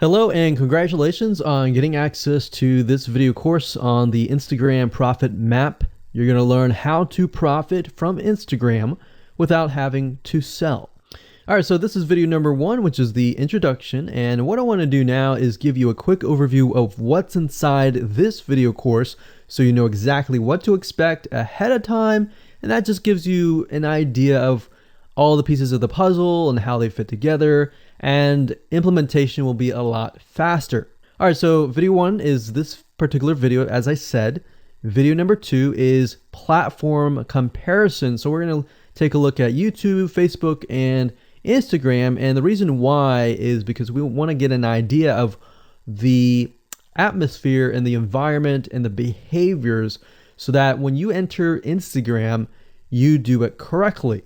Hello and congratulations on getting access to this video course on the Instagram Profit Map. You're going to learn how to profit from Instagram without having to sell. All right, so this is video number 1, which is the introduction. And what I want to do now is give you a quick overview of what's inside this video course so you know exactly what to expect ahead of time. And that just gives you an idea of all the pieces of the puzzle and how they fit together, and implementation will be a lot faster. All right, so video 1 is this particular video, as I said. Video number 2 is platform comparison. So we're going to take a look at YouTube, Facebook, and Instagram. And the reason why is because we want to get an idea of the atmosphere and the environment and the behaviors so that when you enter Instagram, you do it correctly.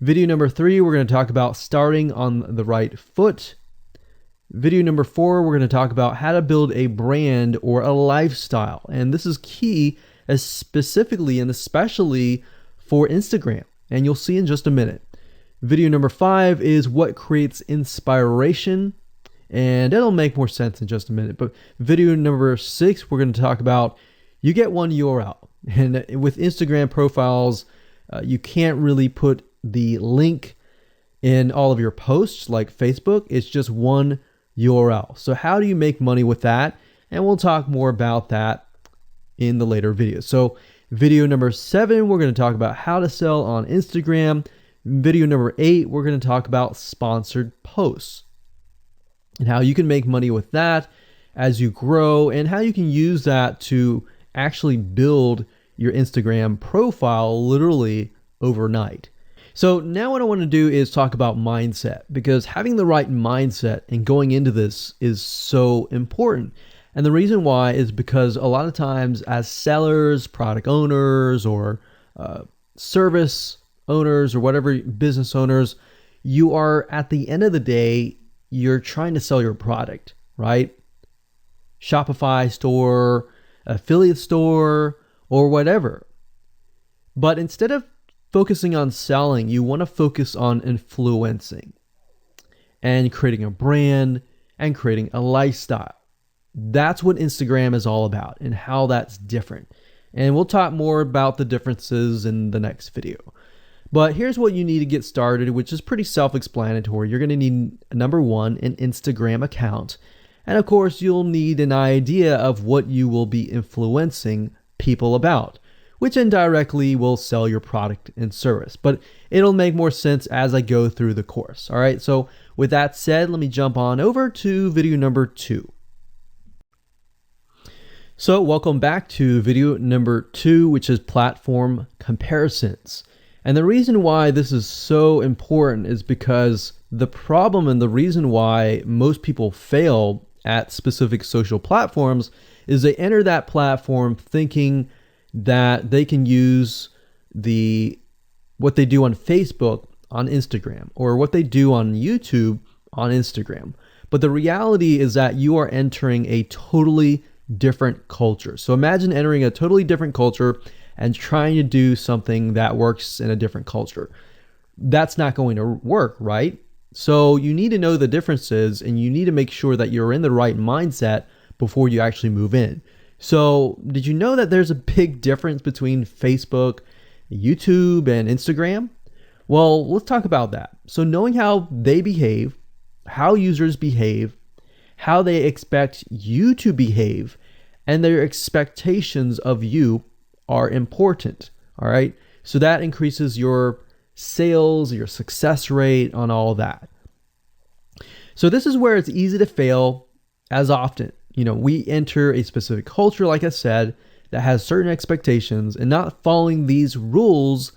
Video number 3, we're going to talk about starting on the right foot. Video number 4, we're going to talk about how to build a brand or a lifestyle. And this is key, as specifically and especially for Instagram. And you'll see in just a minute. Video number 5 is what creates inspiration. And it'll make more sense in just a minute. But video number 6, we're going to talk about you get one URL. And with Instagram profiles, you can't really put the link in all of your posts like Facebook. It's just one URL. So how do you make money with that? And we'll talk more about that in the later videos. So video number 7, we're going to talk about how to sell on Instagram. Video number 8, we're going to talk about sponsored posts and how you can make money with that as you grow, and how you can use that to actually build your Instagram profile literally overnight. So now what I want to do is talk about mindset, because having the right mindset and going into this is so important. And the reason why is because a lot of times as sellers, product owners, or service owners, or whatever business owners, you are, at the end of the day, you're trying to sell your product, right? Shopify store, affiliate store, or whatever. But instead of focusing on selling, you want to focus on influencing and creating a brand and creating a lifestyle. That's what Instagram is all about and how that's different. And we'll talk more about the differences in the next video. But here's what you need to get started, which is pretty self-explanatory. You're going to need, number 1, an Instagram account. And of course, you'll need an idea of what you will be influencing people about, which indirectly will sell your product and service. But it'll make more sense as I go through the course. All right, so with that said, let me jump on over to video number 2. So welcome back to video number 2, which is platform comparisons. And the reason why this is so important is because the problem and the reason why most people fail at specific social platforms is they enter that platform thinking that they can use what they do on Facebook on Instagram, or what they do on YouTube on Instagram. But the reality is that you are entering a totally different culture. So imagine entering a totally different culture and trying to do something that works in a different culture. That's not going to work, right? So you need to know the differences, and you need to make sure that you're in the right mindset before you actually move in. So did you know that there's a big difference between Facebook, YouTube, and Instagram? Well, let's talk about that. So knowing how they behave, how users behave, how they expect you to behave, and their expectations of you are important. All right. So that increases your sales, your success rate on all that. So this is where it's easy to fail as often. We enter a specific culture, like I said, that has certain expectations, and not following these rules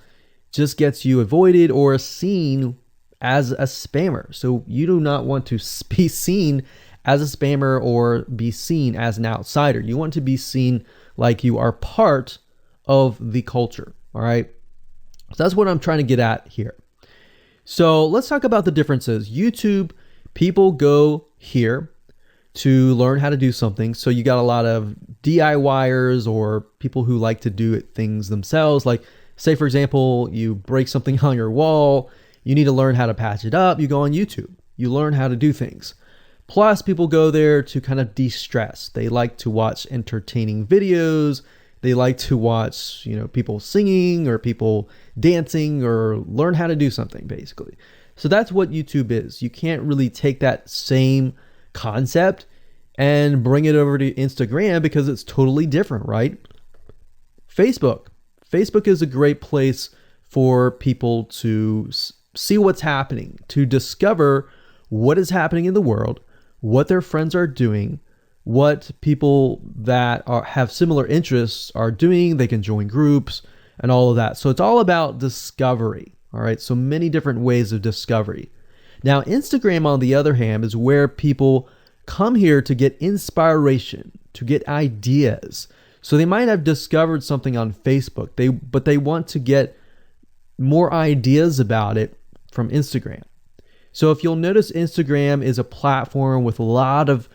just gets you avoided or seen as a spammer. So you do not want to be seen as a spammer or be seen as an outsider. You want to be seen like you are part of the culture. All right. So that's what I'm trying to get at here. So let's talk about the differences. YouTube, people go here to learn how to do something. So you got a lot of DIYers, or people who like to do things themselves. Like, say, for example, you break something on your wall, you need to learn how to patch it up. You go on YouTube, you learn how to do things. Plus, people go there to kind of de-stress. They like to watch entertaining videos. They like to watch, people singing or people dancing or learn how to do something, basically. So that's what YouTube is. You can't really take that same concept and bring it over to Instagram because it's totally different, right? Facebook. Facebook is a great place for people to see what's happening, to discover what is happening in the world, what their friends are doing, what people that have similar interests are doing. They can join groups and all of that. So it's all about discovery. All right. So many different ways of discovery. Now, Instagram, on the other hand, is where people come here to get inspiration, to get ideas. So they might have discovered something on Facebook, but they want to get more ideas about it from Instagram. So if you'll notice, Instagram is a platform with a lot of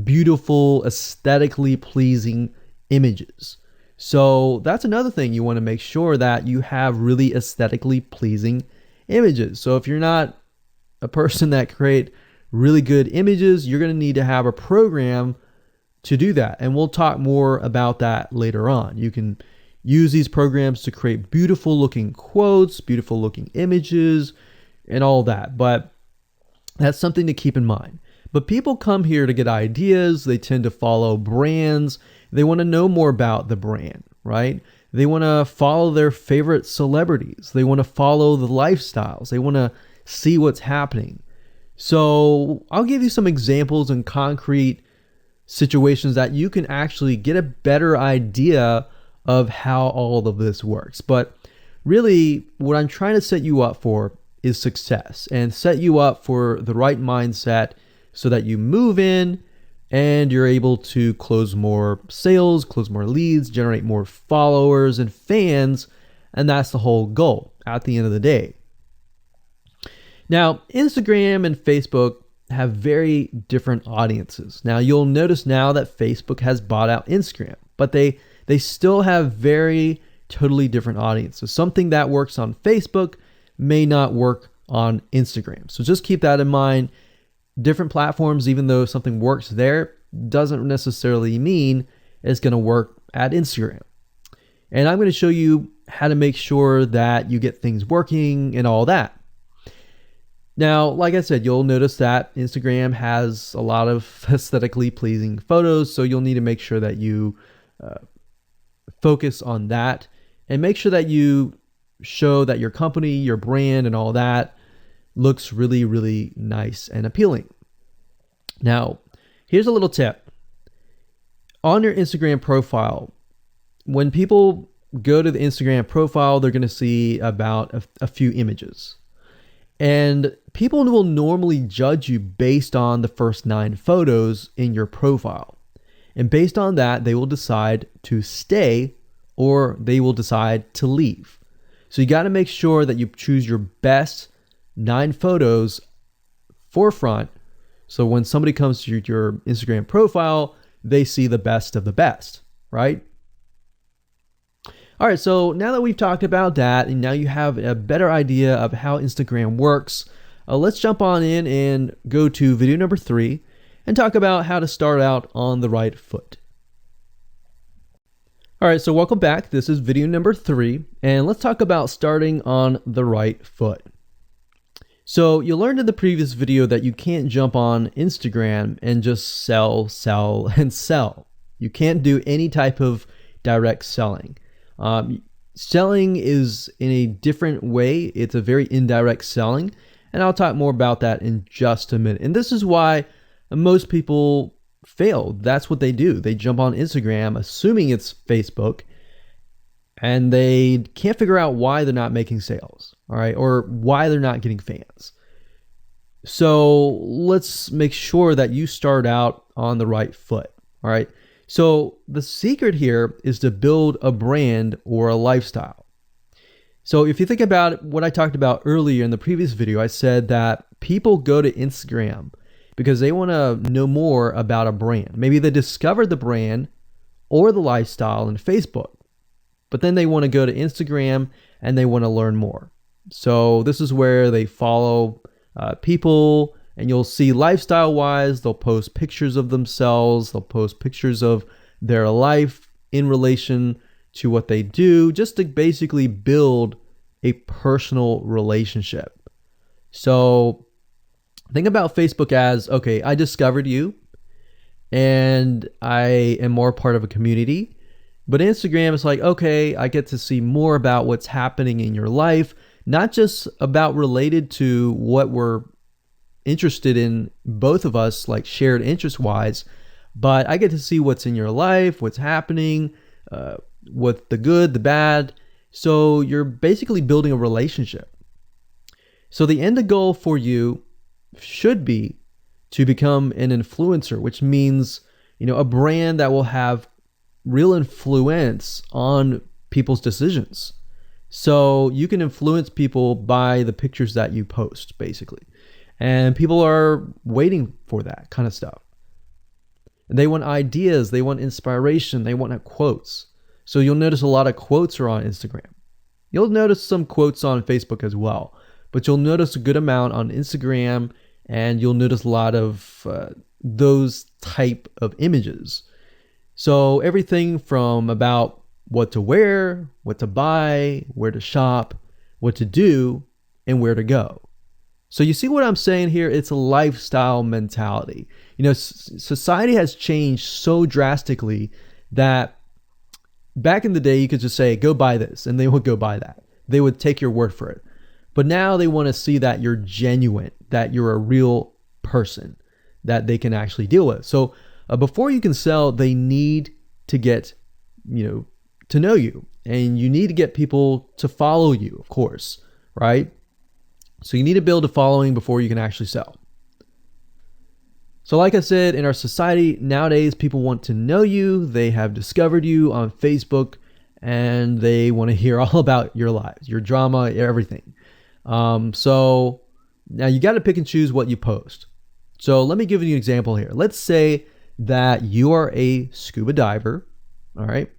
beautiful, aesthetically pleasing images. So that's another thing. You want to make sure that you have really aesthetically pleasing images. So if you're not a person that create really good images, you're going to need to have a program to do that. And we'll talk more about that later on. You can use these programs to create beautiful looking quotes, beautiful looking images, and all that. But that's something to keep in mind. But people come here to get ideas. They tend to follow brands. They want to know more about the brand, right? They want to follow their favorite celebrities. They want to follow the lifestyles. They want to see what's happening. So I'll give you some examples and concrete situations that you can actually get a better idea of how all of this works. But really, what I'm trying to set you up for is success, and set you up for the right mindset so that you move in and you're able to close more sales, close more leads, generate more followers and fans. And that's the whole goal at the end of the day. Now, Instagram and Facebook have very different audiences. Now, you'll notice now that Facebook has bought out Instagram, but they still have very totally different audiences. Something that works on Facebook may not work on Instagram. So just keep that in mind. Different platforms, even though something works there, doesn't necessarily mean it's going to work at Instagram. And I'm going to show you how to make sure that you get things working and all that. Now, like I said, you'll notice that Instagram has a lot of aesthetically pleasing photos, so you'll need to make sure that you focus on that and make sure that you show that your company, your brand, and all that looks really, really nice and appealing. Now, here's a little tip. On your Instagram profile, when people go to the Instagram profile, they're going to see about a few images. And people will normally judge you based on the first 9 photos in your profile. And based on that, they will decide to stay or they will decide to leave. So you got to make sure that you choose your best 9 photos forefront. So when somebody comes to your Instagram profile, they see the best of the best, right? All right, so now that we've talked about that, and now you have a better idea of how Instagram works, let's jump on in and go to video number 3 and talk about how to start out on the right foot. All right, so welcome back. This is video number 3, and let's talk about starting on the right foot. So you learned in the previous video that you can't jump on Instagram and just sell, and sell. You can't do any type of direct selling. Selling is in a different way. It's a very indirect selling, and I'll talk more about that in just a minute. And this is why most people fail. That's what they do. They jump on Instagram assuming it's Facebook, and they can't figure out why they're not making sales, all right, or why they're not getting fans. So let's make sure that you start out on the right foot, all right? So the secret here is to build a brand or a lifestyle. So if you think about what I talked about earlier in the previous video, I said that people go to Instagram because they want to know more about a brand. Maybe they discovered the brand or the lifestyle in Facebook, but then they want to go to Instagram and they want to learn more. So this is where they follow people And you'll see lifestyle wise, they'll post pictures of themselves, they'll post pictures of their life in relation to what they do, just to basically build a personal relationship. So think about Facebook as, okay, I discovered you and I am more part of a community. But Instagram is like, okay, I get to see more about what's happening in your life, not just about related to what we're interested in, both of us, like shared interest wise, but I get to see what's in your life, what's happening, what's the good, the bad. So you're basically building a relationship. So the end goal for you should be to become an influencer, which means, a brand that will have real influence on people's decisions. So you can influence people by the pictures that you post, basically. And people are waiting for that kind of stuff. They want ideas, they want inspiration, they want quotes. So you'll notice a lot of quotes are on Instagram. You'll notice some quotes on Facebook as well, but you'll notice a good amount on Instagram, and you'll notice a lot of those type of images. So everything from about what to wear, what to buy, where to shop, what to do, and where to go. So you see what I'm saying here? It's a lifestyle mentality. Society has changed so drastically that back in the day, you could just say, go buy this, and they would go buy that. They would take your word for it. But now they want to see that you're genuine, that you're a real person that they can actually deal with. So before you can sell, they need to get, to know you, and you need to get people to follow you, of course, right? So you need to build a following before you can actually sell. So like I said, in our society nowadays, people want to know you. They have discovered you on Facebook, and they want to hear all about your lives, your drama, everything. So now you got to pick and choose what you post. So let me give you an example here. Let's say that you are a scuba diver. All right.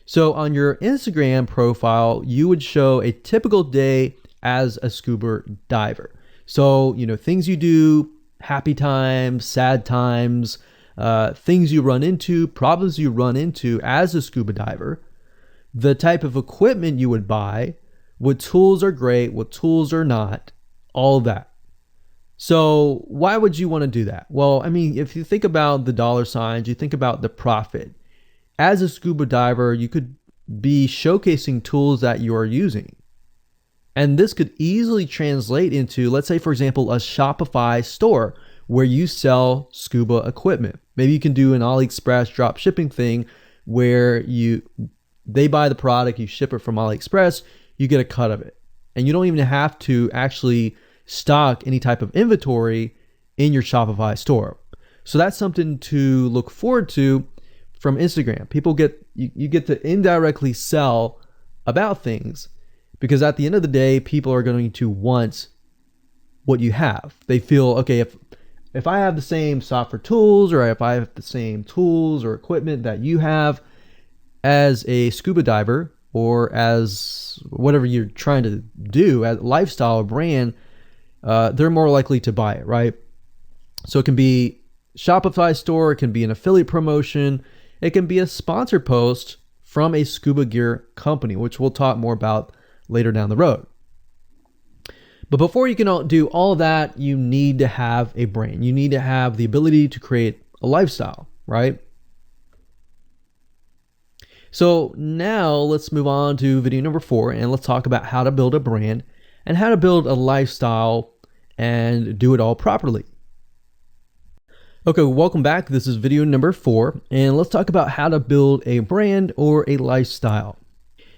So on your Instagram profile, you would show a typical day as a scuba diver. So, things you do, happy times, sad times, things you run into, problems you run into as a scuba diver, the type of equipment you would buy, what tools are great, what tools are not, all that. So why would you want to do that? Well, if you think about the dollar signs, you think about the profit. As a scuba diver, you could be showcasing tools that you are using. And this could easily translate into, let's say, for example, a Shopify store where you sell scuba equipment. Maybe you can do an AliExpress drop shipping thing where they buy the product, you ship it from AliExpress, you get a cut of it. And you don't even have to actually stock any type of inventory in your Shopify store. So that's something to look forward to from Instagram. You get to indirectly sell about things, because at the end of the day, people are going to want what you have. They feel, okay, if I have the same software tools, or if I have the same tools or equipment that you have as a scuba diver, or as whatever you're trying to do as a lifestyle brand, they're more likely to buy it, right? So it can be Shopify store, it can be an affiliate promotion, it can be a sponsor post from a scuba gear company, which we'll talk more about later down the road. But before you can do all of that, you need to have a brand. You need to have the ability to create a lifestyle, right? So now let's move on to video number 4, and let's talk about how to build a brand and how to build a lifestyle and do it all properly. Okay, welcome back. This is video number 4, and let's talk about how to build a brand or a lifestyle.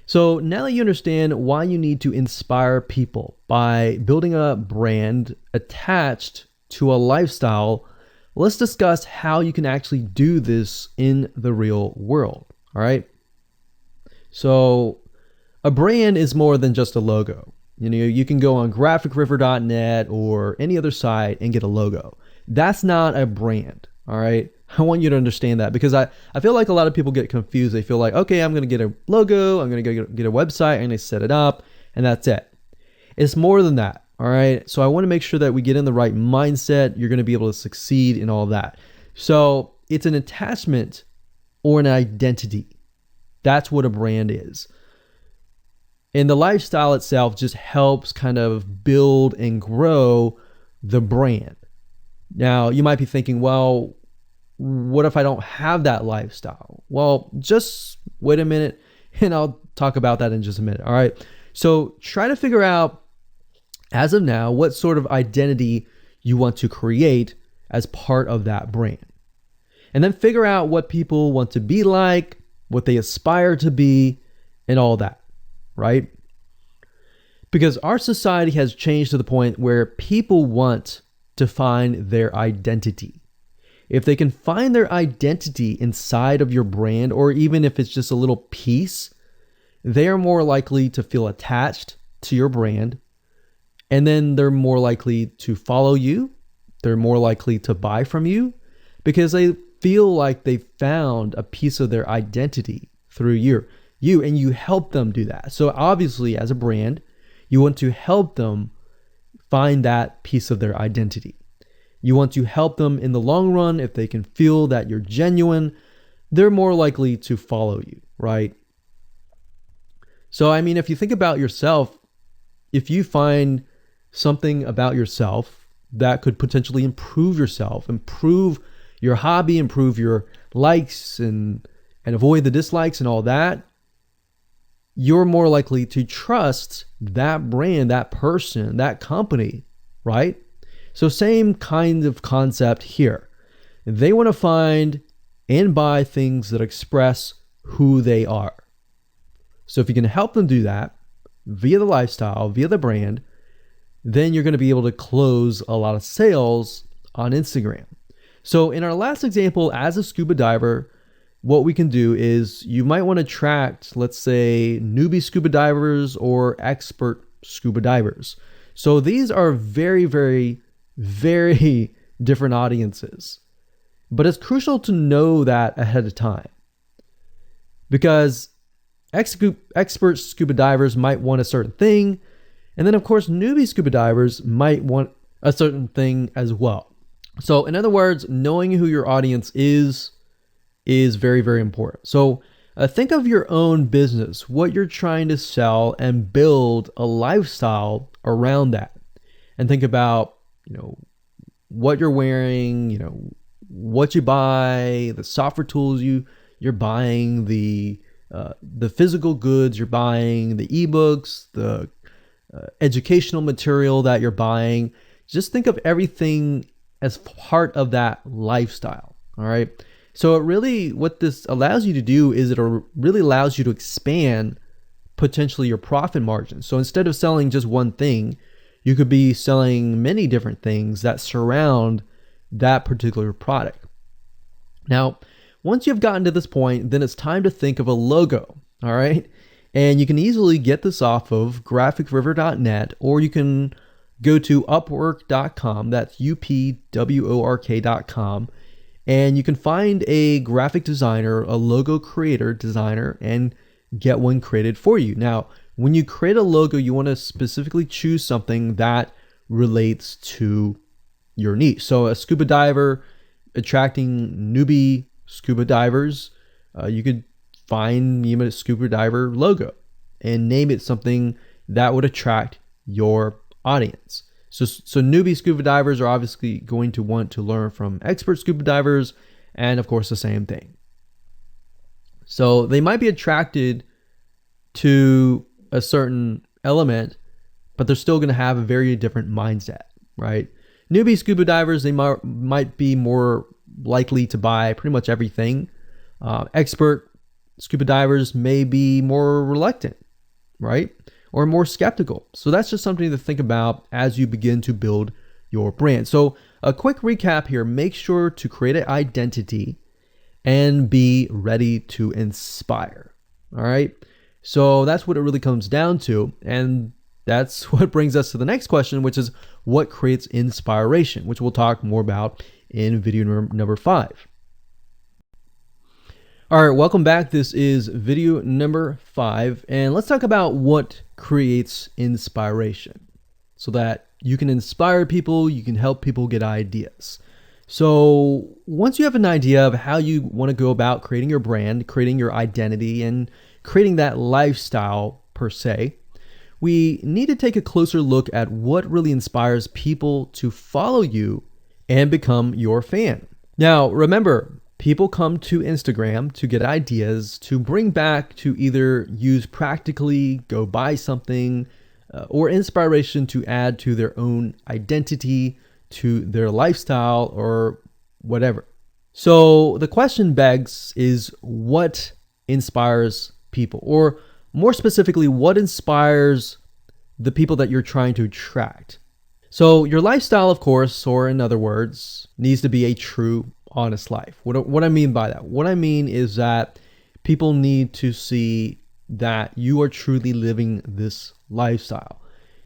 So now that you understand why you need to inspire people by building a brand attached to a lifestyle, let's discuss how you can actually do this in the real world. All right. So a brand is more than just a logo. You can go on graphicriver.net or any other site and get a logo. That's not a brand. All right. I want you to understand that, because I feel like a lot of people get confused. They feel like, okay, I'm going to get a logo, I'm going to get a website, I'm going to set it up, and that's it. It's more than that. All right. So I want to make sure that we get in the right mindset. You're going to be able to succeed in all that. So it's an attachment or an identity. That's what a brand is. And the lifestyle itself just helps kind of build and grow the brand. Now, you might be thinking, well, what if I don't have that lifestyle? Well, just wait a minute and I'll talk about that in just a minute. All right. So try to figure out, as of now, what sort of identity you want to create as part of that brand. And then figure out what people want to be like, what they aspire to be, and all that, right? Because our society has changed to the point where people want to find their identity. If they can find their identity inside of your brand, or even if it's just a little piece, they are more likely to feel attached to your brand. And then they're more likely to follow you. They're more likely to buy from you because they feel like they found a piece of their identity through you, and you help them do that. So obviously, as a brand, you want to help them find that piece of their identity. You want to help them in the long run. If they can feel that you're genuine, they're more likely to follow you, right? So, I mean, if you think about yourself, if you find something about yourself that could potentially improve yourself, improve your hobby, improve your likes and avoid the dislikes and all that, you're more likely to trust that brand, that person, that company, right? So same kind of concept here. They want to find and buy things that express who they are. So if you can help them do that via the lifestyle, via the brand, then you're going to be able to close a lot of sales on Instagram. So in our last example, as a scuba diver, what we can do is you might want to attract, let's say, newbie scuba divers or expert scuba divers. So these are very, very, very different audiences. But it's crucial to know that ahead of time, because expert scuba divers might want a certain thing. And then, of course, newbie scuba divers might want a certain thing as well. So in other words, knowing who your audience is very, very important. So think of your own business, what you're trying to sell, and build a lifestyle around that. And think about, what you're wearing, what you buy, the software tools you're buying, the physical goods you're buying, the ebooks, the educational material that you're buying. Just think of everything as part of that lifestyle. All right. So what this allows you to do is it really allows you to expand potentially your profit margin. So instead of selling just one thing, you could be selling many different things that surround that particular product. Now, once you've gotten to this point, then it's time to think of a logo. All right. And you can easily get this off of graphicriver.net, or you can go to upwork.com. That's upwork.com. And you can find a graphic designer, a logo creator, designer, and get one created for you. Now, when you create a logo, you want to specifically choose something that relates to your niche. So a scuba diver attracting newbie scuba divers, you could find a scuba diver logo and name it something that would attract your audience. So newbie scuba divers are obviously going to want to learn from expert scuba divers, and of course the same thing. So they might be attracted to a certain element, but they're still going to have a very different mindset, right? Newbie scuba divers, they might be more likely to buy pretty much everything. Expert scuba divers may be more reluctant, right? Or more skeptical. So that's just something to think about as you begin to build your brand. So a quick recap here: make sure to create an identity and be ready to inspire. All right. So that's what it really comes down to. And that's what brings us to the next question, which is what creates inspiration, which we'll talk more about in video number 5. All right, welcome back. This is video number 5, and let's talk about what creates inspiration so that You can inspire people, you can help people get ideas. So once you have an idea of how you want to go about creating your brand, creating your identity, and creating that lifestyle per se, we need to take a closer look at what really inspires people to follow you and become your fan. Now, remember, people come to Instagram to get ideas to bring back to either use practically, go buy something, or inspiration to add to their own identity, to their lifestyle, or whatever. So the question begs is, what inspires people? Or more specifically, what inspires the people that you're trying to attract? So your lifestyle, of course, or in other words, needs to be a true, honest life. What I mean by that? What I mean is that people need to see that you are truly living this lifestyle.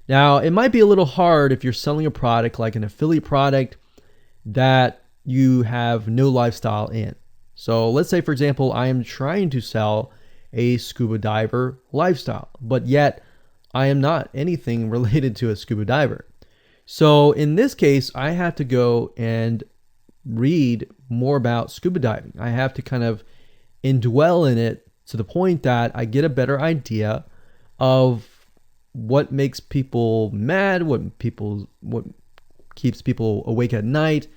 Now, it might be a little hard if you're selling a product like an affiliate product that you have no lifestyle in. So let's say, for example, I am trying to sell a scuba diver lifestyle, but yet I am not anything related to a scuba diver. So in this case, I have to go and read more about scuba diving. I have to kind of indwell in it to the point that I get a better idea of what makes people mad, what keeps people awake at night,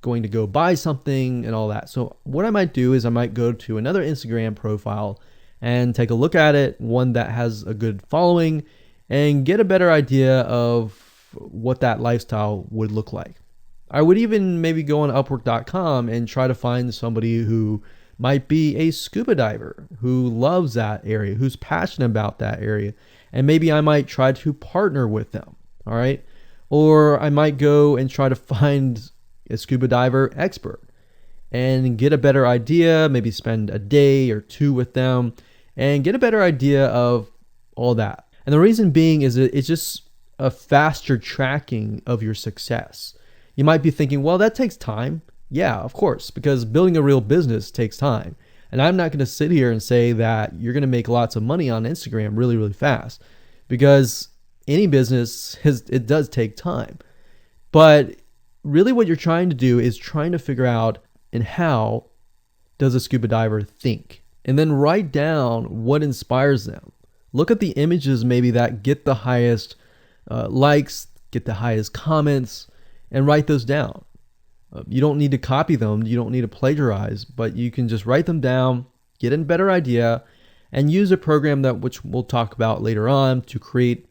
going to go buy something and all that. So what I might do is I might go to another Instagram profile and take a look at it, one that has a good following, and get a better idea of what that lifestyle would look like. I would even maybe go on Upwork.com and try to find somebody who might be a scuba diver, who loves that area, who's passionate about that area. And maybe I might try to partner with them, all right? Or I might go and try to find a scuba diver expert and get a better idea, maybe spend a day or two with them and get a better idea of all that. And the reason being is that it's just a faster tracking of your success. You might be thinking, well, that takes time. Yeah, of course, because building a real business takes time. And I'm not going to sit here and say that you're going to make lots of money on Instagram really, really fast, because any business, it does take time. But really what you're trying to do is trying to figure out, and how does a scuba diver think? And then write down what inspires them. Look at the images maybe that get the highest likes, get the highest comments, and write those down. You don't need to copy them. You don't need to plagiarize, but you can just write them down, get a better idea, and use a program which we'll talk about later on to create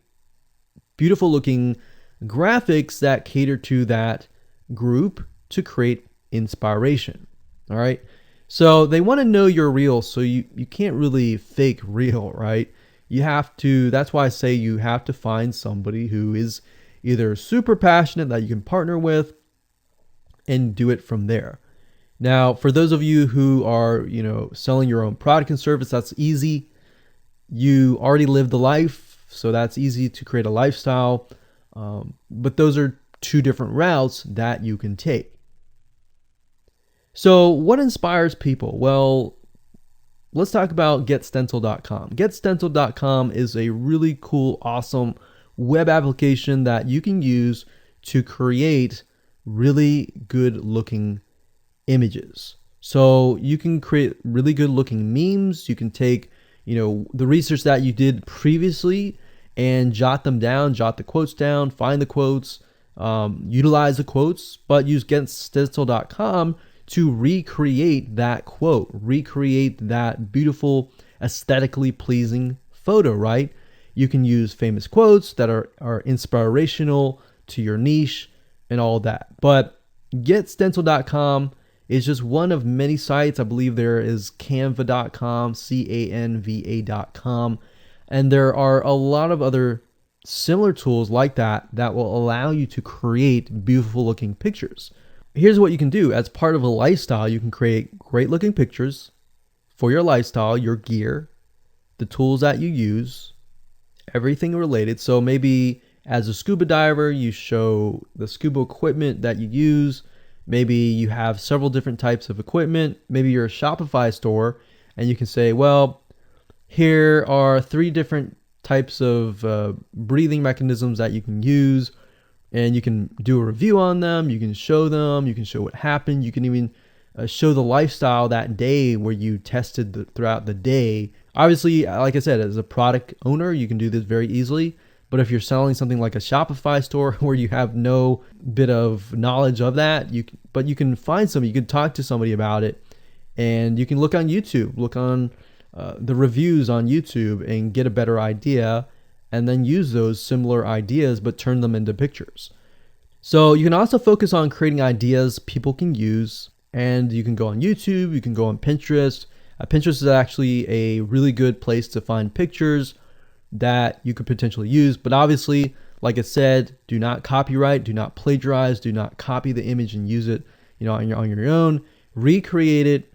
beautiful looking graphics that cater to that group to create inspiration. All right. So they want to know you're real. So you can't really fake real, right? You have to, that's why I say you have to find somebody who is either super passionate that you can partner with and do it from there. Now, for those of you who are, selling your own product and service, that's easy. You already live the life, so that's easy to create a lifestyle. But those are two different routes that you can take. So what inspires people? Well, let's talk about getstencil.com. Getstencil.com is a really cool, awesome web application that you can use to create really good looking images. So you can create really good looking memes. You can take, the research that you did previously and jot them down, jot the quotes down, find the quotes, utilize the quotes, but use getstencil.com to recreate that quote, recreate that beautiful, aesthetically pleasing photo, right? You can use famous quotes that are inspirational to your niche and all that. But getstencil.com is just one of many sites. I believe there is canva.com, canva.com, and there are a lot of other similar tools like that will allow you to create beautiful looking pictures. Here's what you can do. As part of a lifestyle, you can create great looking pictures for your lifestyle, your gear, the tools that you use, everything related. So maybe as a scuba diver, you show the scuba equipment that you use. Maybe you have several different types of equipment. Maybe you're a Shopify store and you can say, well, here are 3 different types of breathing mechanisms that you can use and you can do a review on them. You can show them, you can show what happened. You can even show the lifestyle that day where you tested throughout the day. Obviously, like I said, as a product owner, you can do this very easily. But if you're selling something like a Shopify store where you have no bit of knowledge of that, you can find somebody, you can talk to somebody about it, and you can look on YouTube, look on the reviews on YouTube and get a better idea, and then use those similar ideas but turn them into pictures. So you can also focus on creating ideas people can use, and you can go on YouTube, you can go on Pinterest. Pinterest is actually a really good place to find pictures that you could potentially use, but obviously, like I said, do not copyright, do not plagiarize, do not copy the image and use it, on your own. Recreate it,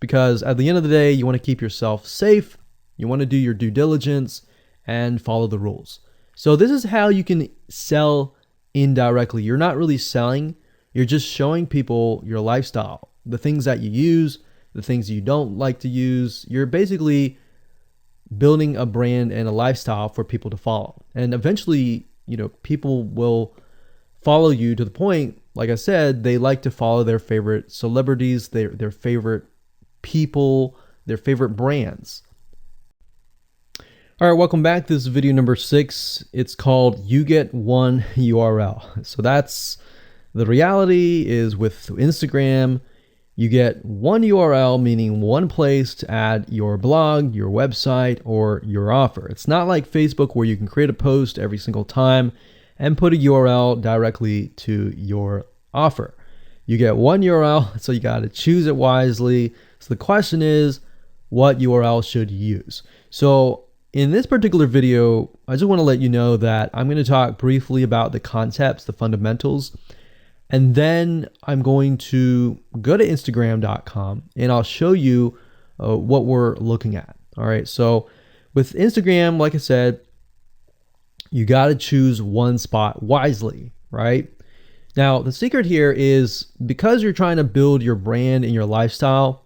because at the end of the day, you want to keep yourself safe. You want to do your due diligence and follow the rules. So this is how you can sell indirectly. You're not really selling, you're just showing people your lifestyle, the things that you use, the things you don't like to use. You're basically building a brand and a lifestyle for people to follow. And eventually, people will follow you to the point, like I said, they like to follow their favorite celebrities, their favorite people, their favorite brands. All right, welcome back. This is video number 6. It's called You Get One URL. So that's the reality is with Instagram, you get one URL, meaning one place to add your blog, your website, or your offer. It's not like Facebook where you can create a post every single time and put a URL directly to your offer. You get one URL, so you got to choose it wisely. So the question is, what URL should you use? So in this particular video, I just want to let you know that I'm going to talk briefly about the concepts, the fundamentals, and then I'm going to go to Instagram.com and I'll show you what we're looking at. All right, so with Instagram, like I said, you got to choose one spot wisely, right? Now, the secret here is because you're trying to build your brand and your lifestyle,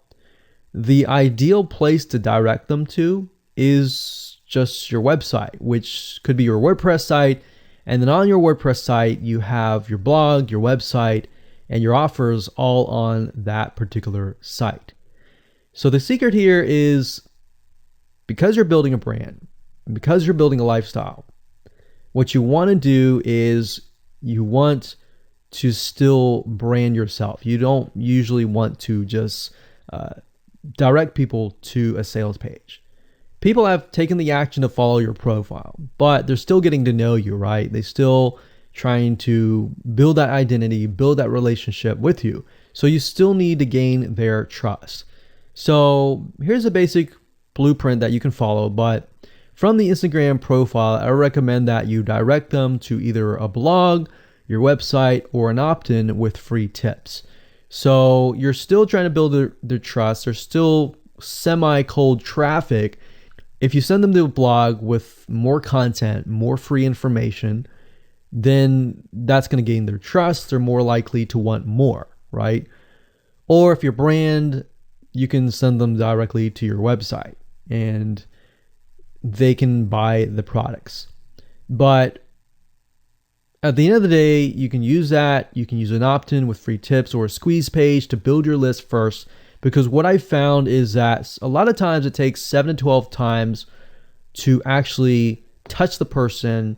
the ideal place to direct them to is just your website, which could be your WordPress site. And then on your WordPress site, you have your blog, your website, and your offers all on that particular site. So the secret here is because you're building a brand, because you're building a lifestyle, what you want to do is you want to still brand yourself. You don't usually want to just direct people to a sales page. People have taken the action to follow your profile, but they're still getting to know you, right? They're still trying to build that identity, build that relationship with you. So you still need to gain their trust. So here's a basic blueprint that you can follow, but from the Instagram profile, I recommend that you direct them to either a blog, your website, or an opt-in with free tips. So you're still trying to build their trust. There's still semi-cold traffic. If you send them to a blog with more content, more free information, then that's going to gain their trust. They're more likely to want more, right? Or if your brand, you can send them directly to your website and they can buy the products. But at the end of the day, you can use that. You can use an opt-in with free tips or a squeeze page to build your list first. Because what I found is that a lot of times it takes 7 to 12 times to actually touch the person,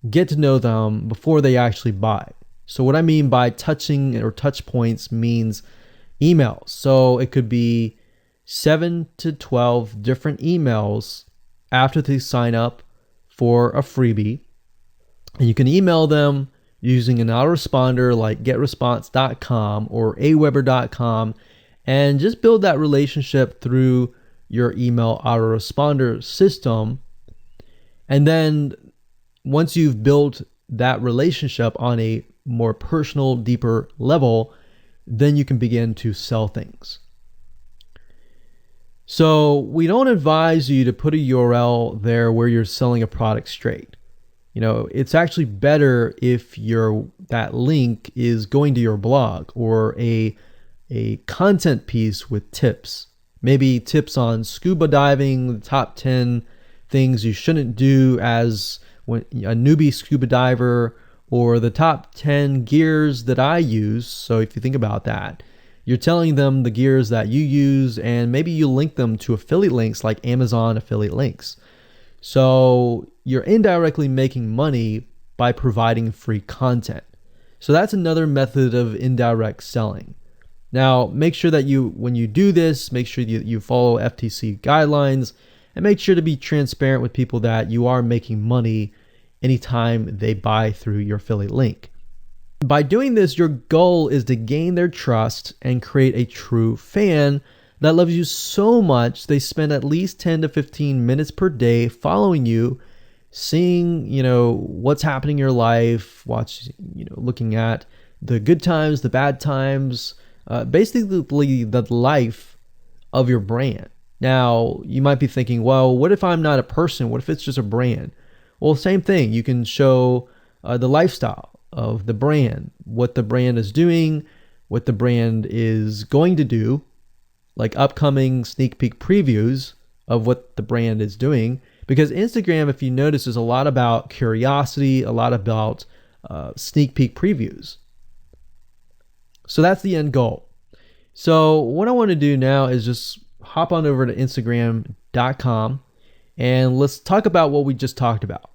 get to know them before they actually buy. So what I mean by touching or touch points means emails. So it could be 7 to 12 different emails after they sign up for a freebie. And you can email them using an autoresponder like getresponse.com or aweber.com. And just build that relationship through your email autoresponder system. And then once you've built that relationship on a more personal, deeper level, then you can begin to sell things. So we don't advise you to put a URL there where you're selling a product straight. It's actually better if that link is going to your blog or a content piece with tips, maybe tips on scuba diving, the top 10 things you shouldn't do as a newbie scuba diver, or the top 10 gears that I use. So if you think about that, you're telling them the gears that you use, and maybe you link them to affiliate links like Amazon affiliate links. So you're indirectly making money by providing free content. So that's another method of indirect selling. Now, make sure that when you do this, make sure you follow FTC guidelines, and make sure to be transparent with people that you are making money anytime they buy through your affiliate link. By doing this, your goal is to gain their trust and create a true fan that loves you so much they spend at least 10 to 15 minutes per day following you, seeing, what's happening in your life, looking at the good times, the bad times, basically the life of your brand. Now, you might be thinking, well, what if I'm not a person? What if it's just a brand? Well, same thing. You can show the lifestyle of the brand, what the brand is doing, what the brand is going to do, like upcoming sneak peek previews of what the brand is doing. Because Instagram, if you notice, is a lot about curiosity, a lot about sneak peek previews. So that's the end goal. So what I want to do now is just hop on over to Instagram.com and let's talk about what we just talked about.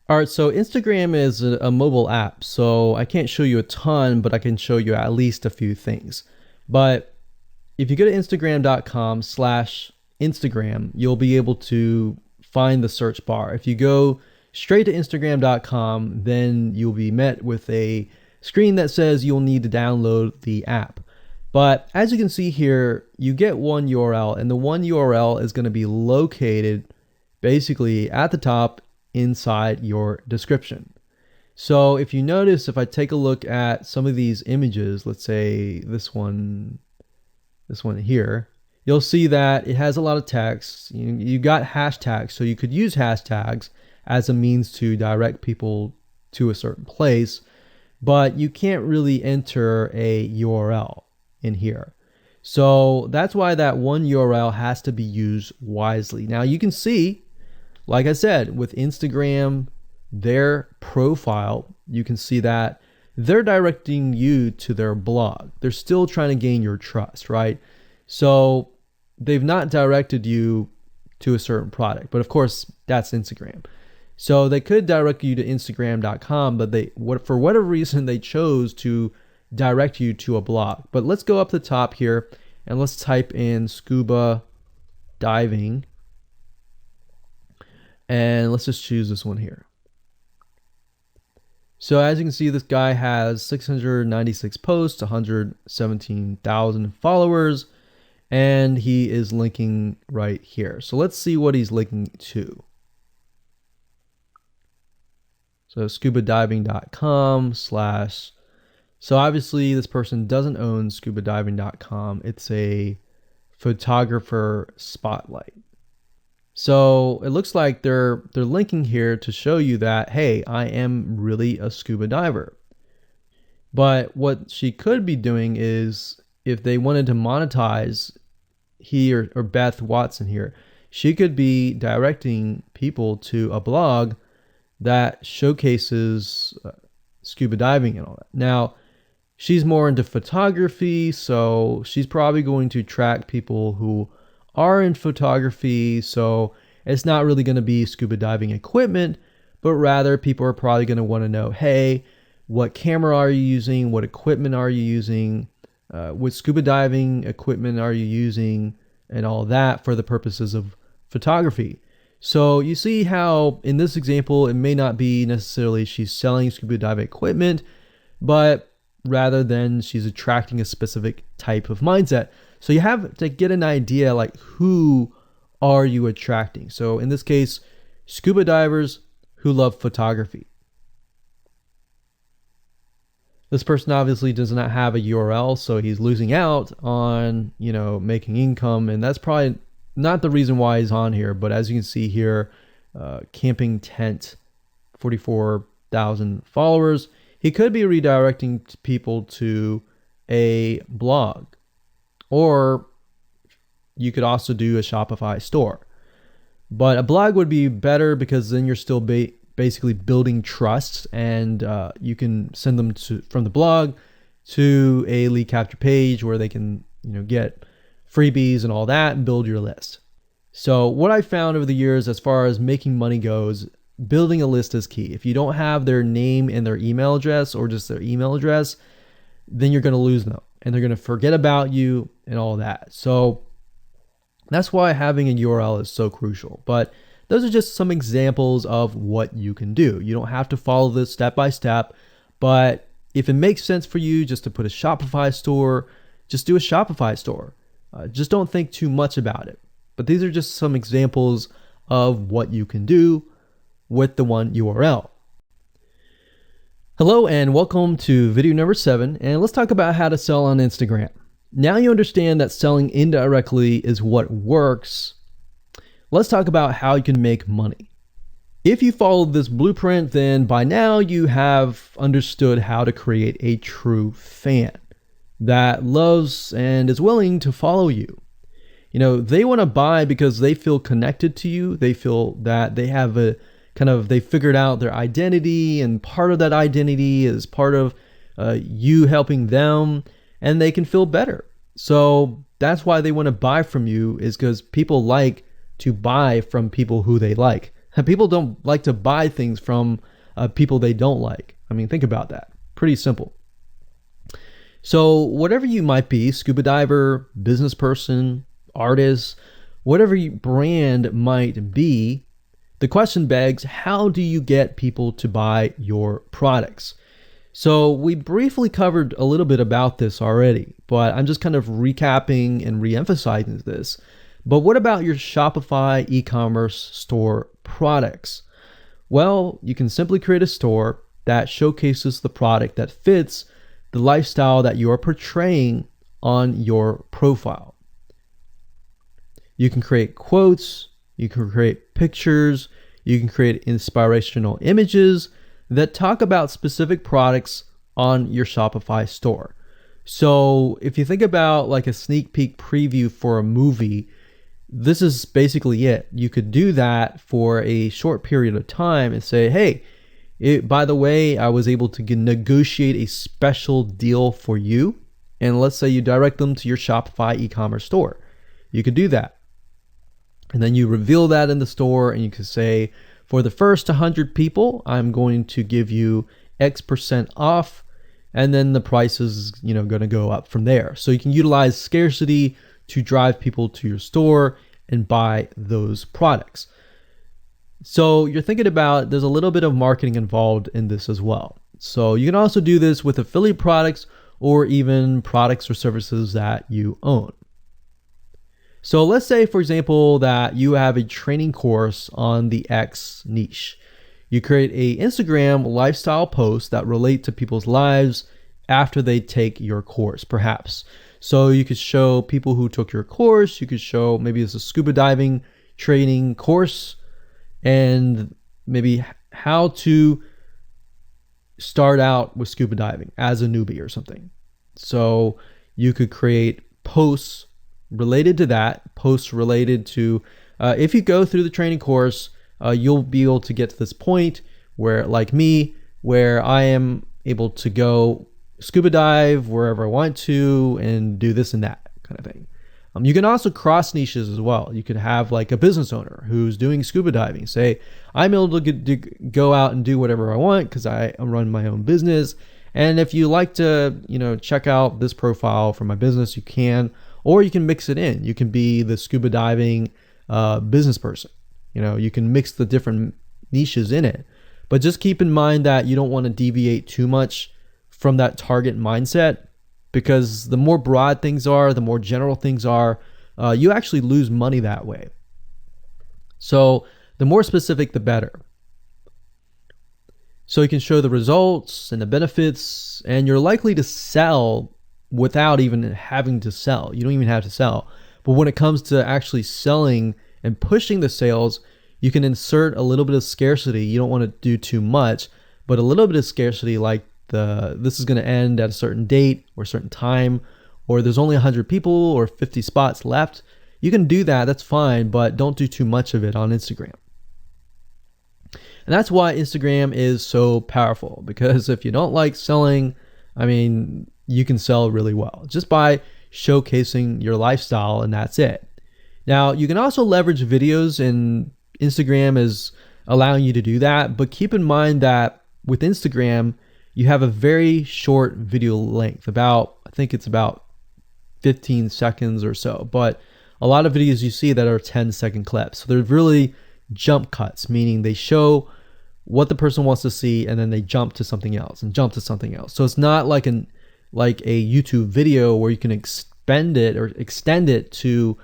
All right, so Instagram is a mobile app, so I can't show you a ton, but I can show you at least a few things. But if you go to Instagram.com/Instagram, you'll be able to find the search bar. If you go straight to Instagram.com, then you'll be met with a screen that says you'll need to download the app. But as you can see here, you get one URL, and the one URL is going to be located basically at the top inside your description. So if you notice, if I take a look at some of these images, let's say this one here, you'll see that it has a lot of text. You got hashtags, so you could use hashtags as a means to direct people to a certain place, but you can't really enter a URL in here. So that's why that one URL has to be used wisely. Now you can see, like I said, with Instagram, their profile, you can see that they're directing you to their blog. They're still trying to gain your trust, right? So they've not directed you to a certain product, but of course that's Instagram. So they could direct you to Instagram.com, but for whatever reason, they chose to direct you to a blog. But let's go up the top here and let's type in scuba diving. And let's just choose this one here. So as you can see, this guy has 696 posts, 117,000 followers, and he is linking right here. So let's see what he's linking to. So scubadiving.com/. So obviously this person doesn't own scubadiving.com. It's a photographer spotlight. So it looks like they're linking here to show you that, hey, I am really a scuba diver. But what she could be doing is, if they wanted to monetize, he or Beth Watson here, she could be directing people to a blog that showcases scuba diving and all that. Now, she's more into photography, so she's probably going to attract people who are in photography. So it's not really going to be scuba diving equipment, but rather people are probably going to want to know, hey, what camera are you using? What equipment are you using? What scuba diving equipment are you using? And all that for the purposes of photography. So you see how in this example, it may not be necessarily she's selling scuba diving equipment, but rather than she's attracting a specific type of mindset. So you have to get an idea, like, who are you attracting? So in this case, scuba divers who love photography. This person obviously does not have a URL, so he's losing out on, making income, and that's probably not the reason why he's on here. But as you can see here, camping tent, 44,000 followers. He could be redirecting people to a blog, or you could also do a Shopify store. But a blog would be better because then you're still basically building trust, and you can send them from the blog to a lead capture page where they can, get freebies and all that and build your list. So what I found over the years as far as making money goes, building a list is key. If you don't have their name and their email address, or just their email address, then you're going to lose them and they're going to forget about you and all that. So that's why having a URL is so crucial. But those are just some examples of what you can do. You don't have to follow this step by step, but if it makes sense for you just to put a Shopify store, just do a Shopify store. Just don't think too much about it. But these are just some examples of what you can do with the one URL. Hello and welcome to video number 7, and let's talk about how to sell on Instagram. Now you understand that selling indirectly is what works. Let's talk about how you can make money. If you followed this blueprint, then by now you have understood how to create a true fan that loves and is willing to follow you. They want to buy because they feel connected to you. They feel that they have they figured out their identity, and part of that identity is part of you helping them, and they can feel better. So that's why they want to buy from you, is because people like to buy from people who they like. People don't like to buy things from people they don't like. I mean, think about that. Pretty simple. So whatever you might be, scuba diver, business person, artist, whatever your brand might be, the question begs, how do you get people to buy your products? So we briefly covered a little bit about this already, but I'm just kind of recapping and re-emphasizing this. But what about your Shopify e-commerce store products? Well, you can simply create a store that showcases the product that fits the lifestyle that you are portraying on your profile. You can create quotes, you can create pictures, you can create inspirational images that talk about specific products on your Shopify store. So if you think about like a sneak peek preview for a movie, this is basically it. You could do that for a short period of time and say, hey, by the way, I was able to negotiate a special deal for you. And let's say you direct them to your Shopify e-commerce store. You could do that. And then you reveal that in the store, and you can say, for the first 100 people, I'm going to give you X% off, and then the price is, going to go up from there. So you can utilize scarcity to drive people to your store and buy those products. So you're thinking about, there's a little bit of marketing involved in this as well. So you can also do this with affiliate products or even products or services that you own. So let's say, for example, that you have a training course on the X niche. You create a Instagram lifestyle post that relate to people's lives after they take your course, perhaps. So you could show people who took your course, you could show maybe it's a scuba diving training course, and maybe how to start out with scuba diving as a newbie or something. So you could create posts related to that, posts related to, if you go through the training course, you'll be able to get to this point where, like me, where I am able to go scuba dive wherever I want to and do this and that kind of thing. You can also cross niches as well. You could have like a business owner who's doing scuba diving. Say, I'm able to go out and do whatever I want because I run my own business. And if you like to, check out this profile for my business, you can. Or you can mix it in. You can be the scuba diving business person. You can mix the different niches in it. But just keep in mind that you don't want to deviate too much from that target mindset, because the more broad things are, the more general things are, you actually lose money that way. So the more specific, the better. So you can show the results and the benefits, and you're likely to sell without even having to sell. You don't even have to sell. But when it comes to actually selling and pushing the sales, you can insert a little bit of scarcity. You don't want to do too much, but a little bit of scarcity, like this is going to end at a certain date or a certain time, or there's only 100 people or 50 spots left. You can do that, that's fine, but don't do too much of it on Instagram. And that's why Instagram is so powerful, because if you don't like selling, I mean, you can sell really well just by showcasing your lifestyle, and that's it. Now, you can also leverage videos, and Instagram is allowing you to do that, but keep in mind that with Instagram, you have a very short video length, I think it's about 15 seconds or so, but a lot of videos you see that are 10-second clips. So they're really jump cuts, meaning they show what the person wants to see and then they jump to something else and jump to something else. So it's not like a YouTube video where you can extend it to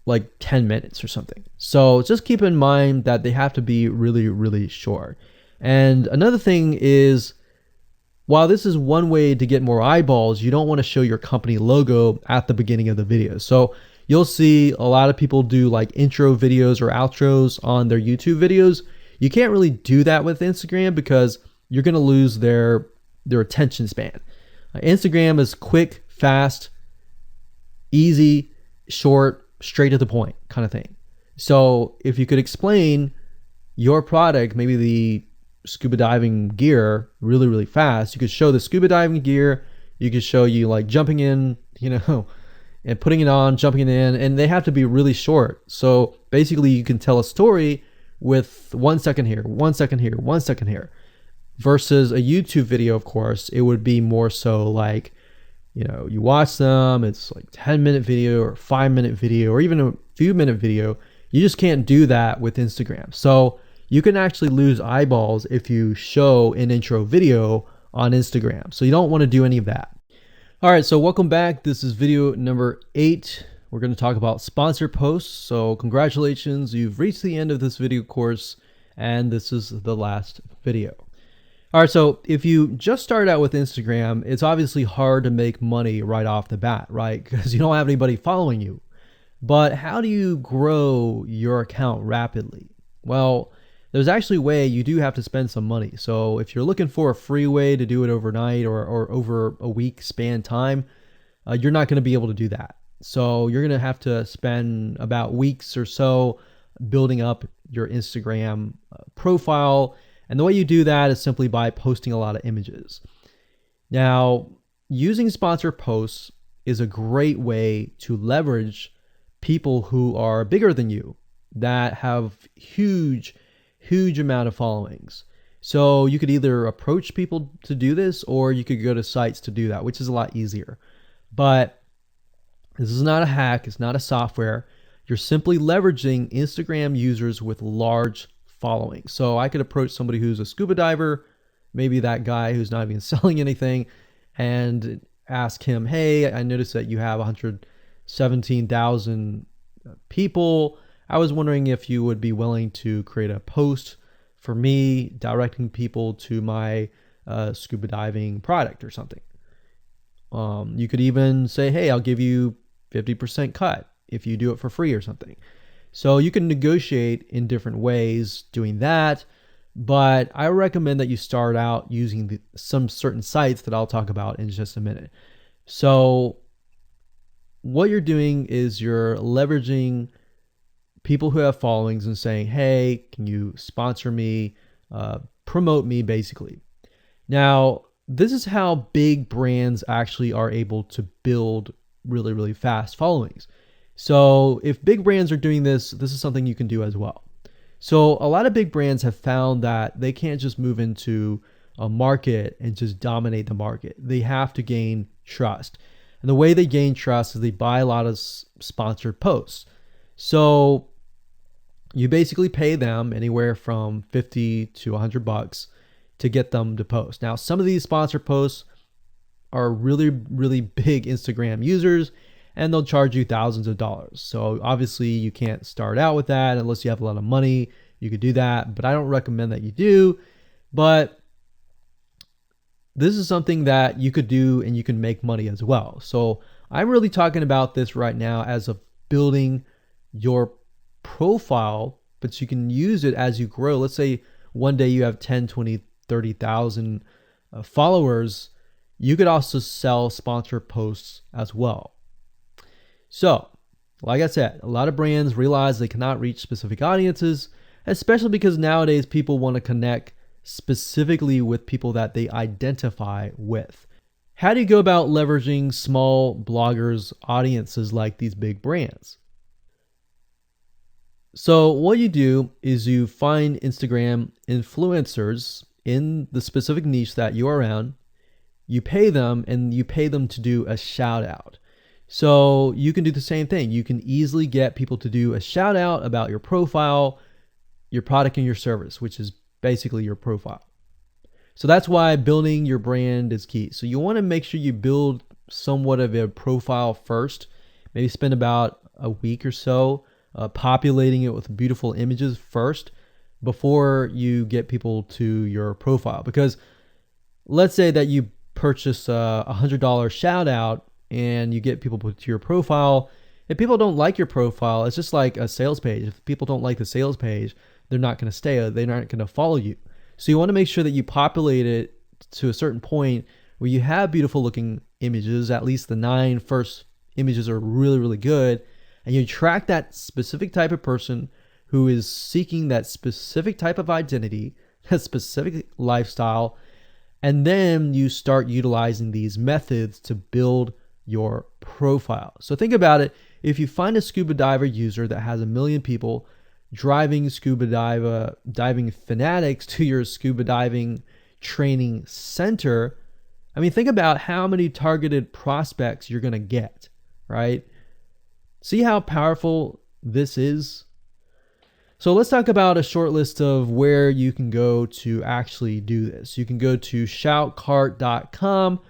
like 10 minutes or something. So just keep in mind that they have to be really, really short. And another thing is, while this is one way to get more eyeballs, you don't want to show your company logo at the beginning of the video. So you'll see a lot of people do like intro videos or outros on their YouTube videos. You can't really do that with Instagram because you're going to lose their attention span. Instagram is quick, fast, easy, short, straight to the point kind of thing. So if you could explain your product, maybe the scuba diving gear, really, really fast, you could show the scuba diving gear, you could show you like jumping in, and putting it on, jumping in, and they have to be really short. So basically you can tell a story with 1 second here, 1 second here, 1 second here, versus a YouTube video. Of course, it would be more so like, you watch them, it's like 10-minute video or 5-minute video or even a few-minute video. You just can't do that with Instagram. So you can actually lose eyeballs if you show an intro video on Instagram. So you don't want to do any of that. All right, so welcome back. This is video number 8. We're going to talk about sponsor posts. So congratulations, you've reached the end of this video course, and this is the last video. All right, so if you just start out with Instagram, it's obviously hard to make money right off the bat, right? Because you don't have anybody following you. But how do you grow your account rapidly? Well, there's actually a way. You do have to spend some money. So if you're looking for a free way to do it overnight or over a week span time, you're not going to be able to do that. So you're going to have to spend about weeks or so building up your Instagram profile. And the way you do that is simply by posting a lot of images. Now, using sponsor posts is a great way to leverage people who are bigger than you, that have huge amount of followings. So you could either approach people to do this, or you could go to sites to do that, which is a lot easier. But this is not a hack. It's not a software. You're simply leveraging Instagram users with large followings. So I could approach somebody who's a scuba diver, maybe that guy who's not even selling anything, and ask him, hey, I noticed that you have 117,000 people. I was wondering if you would be willing to create a post for me directing people to my scuba diving product or something. You could even say, hey, I'll give you 50% cut if you do it for free or something. So you can negotiate in different ways doing that. But I recommend that you start out using some certain sites that I'll talk about in just a minute. So what you're doing is you're leveraging people who have followings and saying, hey, can you sponsor me, promote me, basically. Now, this is how big brands actually are able to build really, really fast followings. So if big brands are doing this, this is something you can do as well. So a lot of big brands have found that they can't just move into a market and just dominate the market. They have to gain trust. And the way they gain trust is they buy a lot of sponsored posts. So you basically pay them anywhere from $50 to $100 to get them to post. Now, some of these sponsored posts are really, really big Instagram users, and they'll charge you thousands of dollars. So obviously you can't start out with that unless you have a lot of money. You could do that, but I don't recommend that you do. But this is something that you could do and you can make money as well. So I'm really talking about this right now as of building your profile, but you can use it as you grow. Let's say one day you have 10, 20, 30,000 followers. You could also sell sponsored posts as well. So, like I said, a lot of brands realize they cannot reach specific audiences. especially because nowadays people want to connect specifically with people that they identify with. How do you go about leveraging small bloggers' audiences like these big brands? So what you do is you find Instagram influencers in the specific niche that you are around. You pay them, and you pay them to do a shout out. So you can do the same thing. You can easily get people to do a shout out about your profile, your product, and your service, which is basically your profile. So that's why building your brand is key. So you want to make sure you build somewhat of a profile first. Maybe spend about a week or so populating it with beautiful images first before you get people to your profile. Because let's say that you purchase a $100 shout out and you get people to your profile. If people don't like your profile, it's just like a sales page. If people don't like the sales page, they're not going to stay. They're not going to follow you. So you want to make sure that you populate it to a certain point where you have beautiful looking images. At least the 9 first images are really, really good. And you track that specific type of person who is seeking that specific type of identity, that specific lifestyle. And then you start utilizing these methods to build your profile. So think about it. If you find a scuba diver user that has 1 million people driving scuba diving fanatics to your scuba diving training center, I mean, think about how many targeted prospects you're going to get, right? See how powerful this is? So let's talk about a short list of where you can go to actually do this. You can go to shoutcart.com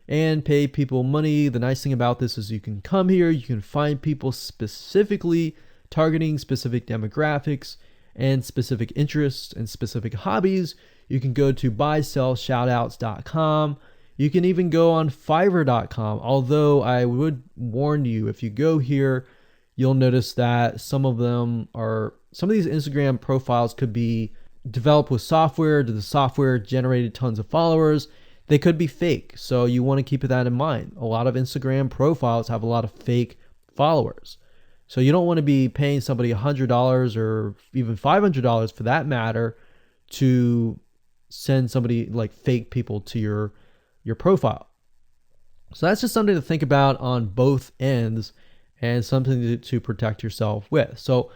and pay people money. The nice thing about this is you can come here, you can find people specifically targeting specific demographics and specific interests and specific hobbies. You can go to buysellshoutouts.com. You can even go on fiverr.com. Although I would warn you, if you go here, you'll notice that some of these Instagram profiles could be developed with software. The software generated tons of followers. They could be fake. So you want to keep that in mind. A lot of Instagram profiles have a lot of fake followers. So you don't want to be paying somebody $100 or even $500 for that matter to send somebody like fake people to your profile. So that's just something to think about on both ends and something to protect yourself with. So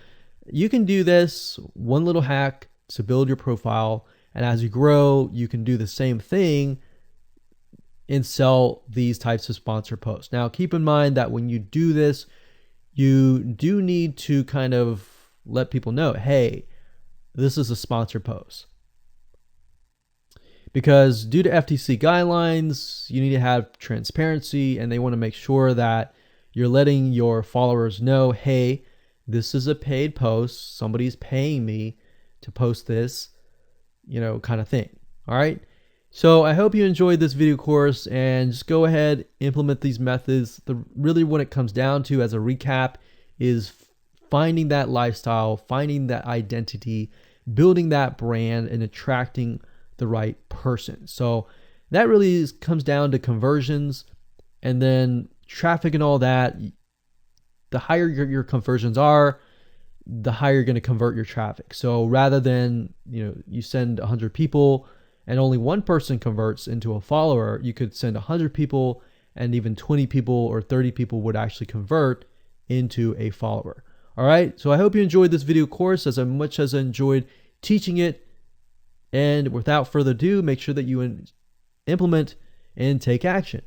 you can do this one little hack to build your profile. And as you grow, you can do the same thing and sell these types of sponsor posts. Now, keep in mind that when you do this, you do need to kind of let people know, hey, this is a sponsor post. Because due to FTC guidelines, you need to have transparency, and they want to make sure that you're letting your followers know, hey, this is a paid post. Somebody's paying me to post this, kind of thing. All right. So I hope you enjoyed this video course, and just go ahead, implement these methods. Really what it comes down to as a recap is finding that lifestyle, finding that identity, building that brand, and attracting the right person. So that really comes down to conversions, and then traffic and all that. The higher your conversions are, the higher you're going to convert your traffic. So rather than, you send 100 people and only one person converts into a follower, you could send 100 people and even 20 people or 30 people would actually convert into a follower. All right. So I hope you enjoyed this video course as much as I enjoyed teaching it. And without further ado, make sure that you implement and take action.